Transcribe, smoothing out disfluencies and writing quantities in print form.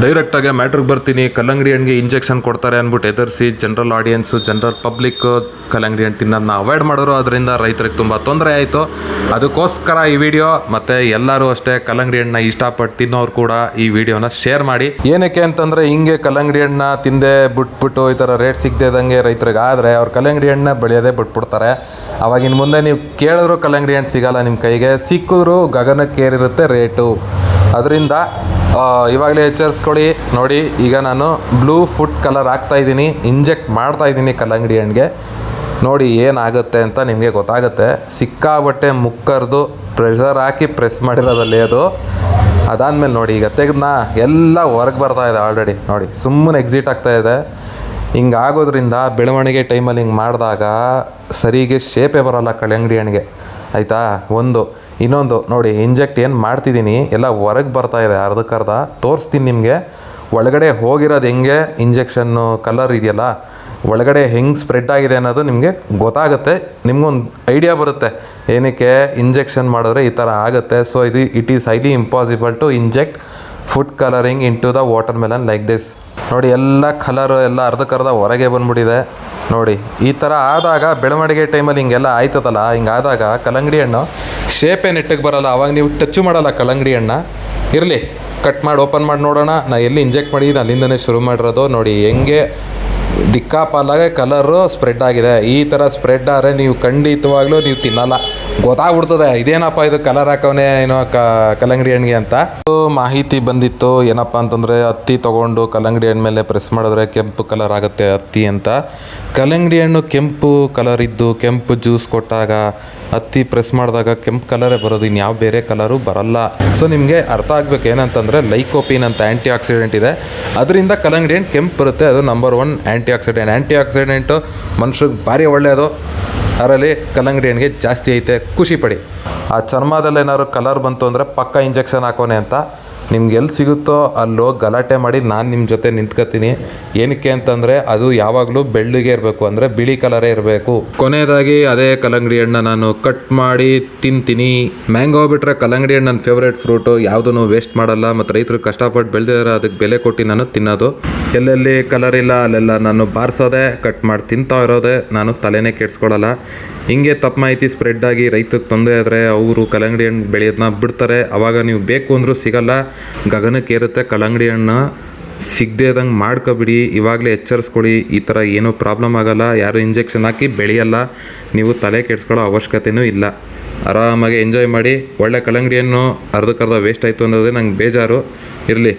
ಡೈರೆಕ್ಟಾಗಿ ಮ್ಯಾಟ್ರಿಗೆ ಬರ್ತೀನಿ. ಕಲ್ಲಂಗಡಿ ಹಣ್ಣಿಗೆ ಇಂಜೆಕ್ಷನ್ ಕೊಡ್ತಾರೆ ಅಂದ್ಬಿಟ್ಟು ಎದುರಿಸಿ ಜನರಲ್ ಆಡಿಯನ್ಸು, ಜನರಲ್ ಪಬ್ಲಿಕ್ ಕಲ್ಲಂಗಡಿ ಹಣ್ಣು ತಿನ್ನೋದನ್ನ ಅವಾಯ್ಡ್ ಮಾಡಿದ್ರು. ಅದರಿಂದ ರೈತರಿಗೆ ತುಂಬ ತೊಂದರೆ ಆಯಿತು. ಅದಕ್ಕೋಸ್ಕರ ಈ ವಿಡಿಯೋ. ಮತ್ತು ಎಲ್ಲರೂ ಅಷ್ಟೇ ಕಲ್ಲಂಗಡಿ ಹಣ್ಣನ್ನ ಇಷ್ಟಪಟ್ಟು ತಿನ್ನೋರು ಕೂಡ ಈ ವಿಡಿಯೋನ ಶೇರ್ ಮಾಡಿ. ಏನಕ್ಕೆ ಅಂತಂದರೆ ಹಿಂಗೆ ಕಲ್ಲಂಗಡಿ ಹಣ್ಣನ್ನ ತಿಂದೆ ಬಿಟ್ಬಿಟ್ಟು ಈ ಥರ ರೇಟ್ ಸಿಗದೆ ರೈತರಿಗೆ ಆದರೆ ಅವ್ರು ಕಲ್ಲಂಗಡಿ ಹಣ್ಣನ್ನ ಬೆಳೆಯೋದೇ ಬಿಟ್ಬಿಡ್ತಾರೆ. ಅವಾಗಿನ ಮುಂದೆ ನೀವು ಕೇಳಿದ್ರು ಕಲ್ಲಂಗಡಿ ಹಣ್ಣು ಸಿಗೋಲ್ಲ ನಿಮ್ಮ ಕೈಗೆ, ಸಿಕ್ಕಿದ್ರು ಗಗನಕ್ಕೇರಿರುತ್ತೆ ರೇಟು. ಅದರಿಂದ ಇವಾಗಲೇ ಎಚ್ಚರಿಸ್ಕೊಳ್ಳಿ. ನೋಡಿ, ಈಗ ನಾನು ಬ್ಲೂ ಫುಡ್ ಕಲರ್ ಹಾಕ್ತಾಯಿದ್ದೀನಿ, ಇಂಜೆಕ್ಟ್ ಮಾಡ್ತಾಯಿದ್ದೀನಿ ಕಲ್ಲಂಗಡಿ ಹಣ್ಣಿಗೆ. ನೋಡಿ ಏನಾಗುತ್ತೆ ಅಂತ ನಿಮಗೆ ಗೊತ್ತಾಗುತ್ತೆ. ಸಿಕ್ಕಾಬಟ್ಟೆ ಮುಕ್ಕರ್ದು ಪ್ರೆಷರ್ ಹಾಕಿ ಪ್ರೆಸ್ ಮಾಡಿರೋದಲ್ಲಿ ಅದು. ಅದಾದಮೇಲೆ ನೋಡಿ, ಈಗ ತೆಗೆದ್ನ ಎಲ್ಲ ಹೊರಗೆ ಬರ್ತಾಯಿದೆ ಆಲ್ರೆಡಿ. ನೋಡಿ ಸುಮ್ಮನೆ ಎಕ್ಸಿಟ್ ಆಗ್ತಾಯಿದೆ. ಹಿಂಗಾಗೋದ್ರಿಂದ ಬೆಳವಣಿಗೆ ಟೈಮಲ್ಲಿ ಹಿಂಗೆ ಮಾಡಿದಾಗ ಸರಿಗೆ ಶೇಪೇ ಬರೋಲ್ಲ ಕಲ್ಲಂಗಡಿ ಹಣ್ಣಿಗೆ, ಆಯಿತಾ? ಇನ್ನೊಂದು ನೋಡಿ, ಇಂಜೆಕ್ಟ್ ಏನು ಮಾಡ್ತಿದ್ದೀನಿ ಎಲ್ಲ ಹೊರಗೆ ಬರ್ತಾಯಿದೆ ಅರ್ಧಕ್ಕರ್ಧ. ತೋರಿಸ್ತೀನಿ ನಿಮಗೆ ಒಳಗಡೆ ಹೋಗಿರೋದು ಹೆಂಗೆ. ಇಂಜೆಕ್ಷನ್ನು ಕಲರ್ ಇದೆಯಲ್ಲ, ಒಳಗಡೆ ಹೆಂಗೆ ಸ್ಪ್ರೆಡ್ ಆಗಿದೆ ಅನ್ನೋದು ನಿಮಗೆ ಗೊತ್ತಾಗುತ್ತೆ. ನಿಮ್ಗೊಂದು ಐಡಿಯಾ ಬರುತ್ತೆ ಏನಕ್ಕೆ ಇಂಜೆಕ್ಷನ್ ಮಾಡಿದ್ರೆ ಈ ಥರ ಆಗುತ್ತೆ. So it is highly impossible to inject food colouring into the watermelon like this. ನೋಡಿ ಎಲ್ಲ ಕಲರು ಎಲ್ಲ ಅರ್ಧಕ್ಕರ್ಧ ಹೊರಗೆ ಬಂದ್ಬಿಟ್ಟಿದೆ. ನೋಡಿ ಈ ಥರ ಆದಾಗ ಬೆಳವಣಿಗೆ ಟೈಮಲ್ಲಿ ಹಿಂಗೆಲ್ಲ ಆಯ್ತದಲ್ಲ, ಹಿಂಗಾದಾಗ ಕಲ್ಲಂಗಡಿ ಹಣ್ಣು ಶೇಪೇ ನೆಟ್ಟಿಗೆ ಬರೋಲ್ಲ. ಅವಾಗ ನೀವು ಟಚ್ಚು ಮಾಡಲ್ಲ ಕಲ್ಲಂಗಡಿ ಹಣ್ಣ. ಇರಲಿ, ಕಟ್ ಮಾಡಿ ಓಪನ್ ಮಾಡಿ ನೋಡೋಣ. ನಾನು ಎಲ್ಲಿ ಇಂಜೆಕ್ಟ್ ಮಾಡಿದ್ದೀನಿ ಅಲ್ಲಿಂದನೇ ಶುರು ಮಾಡಿರೋದು. ನೋಡಿ ಹೆಂಗೆ ದಿಕ್ಕಾಪಾಲಾಗೆ ಕಲರು ಸ್ಪ್ರೆಡ್ ಆಗಿದೆ. ಈ ಥರ ಸ್ಪ್ರೆಡ್ ಆದರೆ ನೀವು ಖಂಡಿತವಾಗ್ಲೂ ನೀವು ತಿನ್ನಲ್ಲ, ಗೊತ್ತಾಗ್ಬಿಡ್ತದೆ ಇದೇನಪ್ಪ ಇದು ಕಲರ್ ಹಾಕವನೇ ಏನೋ ಕಲ್ಲಂಗಡಿ ಹಣ್ಣಿಗೆ ಅಂತ. ಮಾಹಿತಿ ಬಂದಿತ್ತು ಏನಪ್ಪ ಅಂತಂದರೆ, ಹತ್ತಿ ತೊಗೊಂಡು ಕಲ್ಲಂಗಡಿ ಹಣ್ಣು ಮೇಲೆ ಪ್ರೆಸ್ ಮಾಡಿದ್ರೆ ಕೆಂಪು ಕಲರ್ ಆಗುತ್ತೆ ಹತ್ತಿ ಅಂತ. ಕಲ್ಲಂಗಡಿ ಹಣ್ಣು ಕೆಂಪು ಕಲರ್ ಇದ್ದು ಕೆಂಪು ಜ್ಯೂಸ್ ಕೊಟ್ಟಾಗ ಹತ್ತಿ ಪ್ರೆಸ್ ಮಾಡಿದಾಗ ಕೆಂಪು ಕಲರೇ ಬರೋದು, ಇನ್ಯಾವ ಬೇರೆ ಕಲರು ಬರಲ್ಲ. ಸೊ ನಿಮಗೆ ಅರ್ಥ ಆಗಬೇಕು ಏನಂತಂದರೆ, ಲೈಕೋಪಿನ್ ಅಂತ ಆ್ಯಂಟಿ ಆಕ್ಸಿಡೆಂಟ್ ಇದೆ, ಅದರಿಂದ ಕಲ್ಲಂಗಡಿ ಹಣ್ಣು ಕೆಂಪು ಬರುತ್ತೆ. ಅದು ನಂಬರ್ 1 ಆ್ಯಂಟಿ ಆಕ್ಸಿಡೆಂಟು ಮನುಷ್ಯಗೆ ಭಾರಿ ಒಳ್ಳೆಯದು. ಅದರಲ್ಲಿ ಕಲ್ಲಂಗಡಿ ಹಣ್ಣಿಗೆ ಜಾಸ್ತಿ ಐತೆ, ಖುಷಿ ಪಡಿ. ಆ ಚರ್ಮದಲ್ಲಿ ಏನಾದ್ರು ಕಲರ್ ಬಂತು ಅಂದರೆ ಪಕ್ಕ ಇಂಜೆಕ್ಷನ್ ಹಾಕೋನೆ ಅಂತ. ನಿಮ್ಗೆ ಎಲ್ಲಿ ಸಿಗುತ್ತೋ ಅಲ್ಲೋ ಗಲಾಟೆ ಮಾಡಿ ನಾನು ನಿಮ್ಮ ಜೊತೆ ನಿಂತ್ಕೊತೀನಿ. ಏನಕ್ಕೆ ಅಂತಂದರೆ ಅದು ಯಾವಾಗಲೂ ಬೆಳ್ಳಗೆ ಇರಬೇಕು, ಅಂದರೆ ಬಿಳಿ ಕಲರೇ ಇರಬೇಕು. ಕೊನೆಯದಾಗಿ ಅದೇ ಕಲ್ಲಂಗಡಿ ಹಣ್ಣು ನಾನು ಕಟ್ ಮಾಡಿ ತಿಂತೀನಿ. ಮ್ಯಾಂಗೋ ಬಿಟ್ಟರೆ ಕಲ್ಲಂಗಡಿ ಹಣ್ಣು ನನ್ನ ಫೇವ್ರೇಟ್ ಫ್ರೂಟು. ಯಾವುದೂ ವೇಸ್ಟ್ ಮಾಡಲ್ಲ. ಮತ್ತು ರೈತರು ಕಷ್ಟಪಟ್ಟು ಬೆಳೆದಿರೋ ಅದಕ್ಕೆ ಬೆಲೆ ಕೊಟ್ಟು ನಾನು ತಿನ್ನೋದು. ಎಲ್ಲೆಲ್ಲಿ ಕಲರ್ ಇಲ್ಲ ಅಲ್ಲೆಲ್ಲ ನಾನು ಬಾರಿಸೋದೆ, ಕಟ್ ಮಾಡಿ ತಿಂತಾ ಇರೋದೆ. ನಾನು ತಲೆನೇ ಕೆಡಿಸ್ಕೊಳ್ಳಲ್ಲ. ಹಿಂಗೆ ತಪ್ಪು ಮಾಹಿತಿ ಸ್ಪ್ರೆಡ್ ಆಗಿ ರೈತಕ್ಕೆ ತೊಂದರೆ ಆದರೆ ಅವರು ಕಲ್ಲಂಗಡಿ ಹಣ್ಣು ಬೆಳೆಯೋದನ್ನ ಬಿಡ್ತಾರೆ. ಆವಾಗ ನೀವು ಬೇಕು ಅಂದರೂ ಸಿಗಲ್ಲ, ಗಗನಕ್ಕೆ ಏರುತ್ತೆ. ಕಲ್ಲಂಗಡಿ ಹಣ್ಣು ಸಿಗದೆ ಇದ್ದಂಗೆ ಮಾಡ್ಕೊಬಿಡಿ. ಇವಾಗಲೇ ಎಚ್ಚರಿಸ್ಕೊಡಿ, ಈ ಥರ ಏನೂ ಪ್ರಾಬ್ಲಮ್ ಆಗೋಲ್ಲ. ಯಾರು ಇಂಜೆಕ್ಷನ್ ಹಾಕಿ ಬೆಳೆಯಲ್ಲ. ನೀವು ತಲೆ ಕೆಡಿಸ್ಕೊಳ್ಳೋ ಅವಶ್ಯಕತೆಯೂ ಇಲ್ಲ. ಆರಾಮಾಗಿ ಎಂಜಾಯ್ ಮಾಡಿ. ಒಳ್ಳೆ ಕಲ್ಲಂಗಡಿ ಹಣ್ಣು ಅರ್ಧಕ್ಕರ್ಧ ವೇಸ್ಟ್ ಆಯಿತು ಅನ್ನೋದೇ ನಂಗೆ ಬೇಜಾರು. ಇರಲಿ,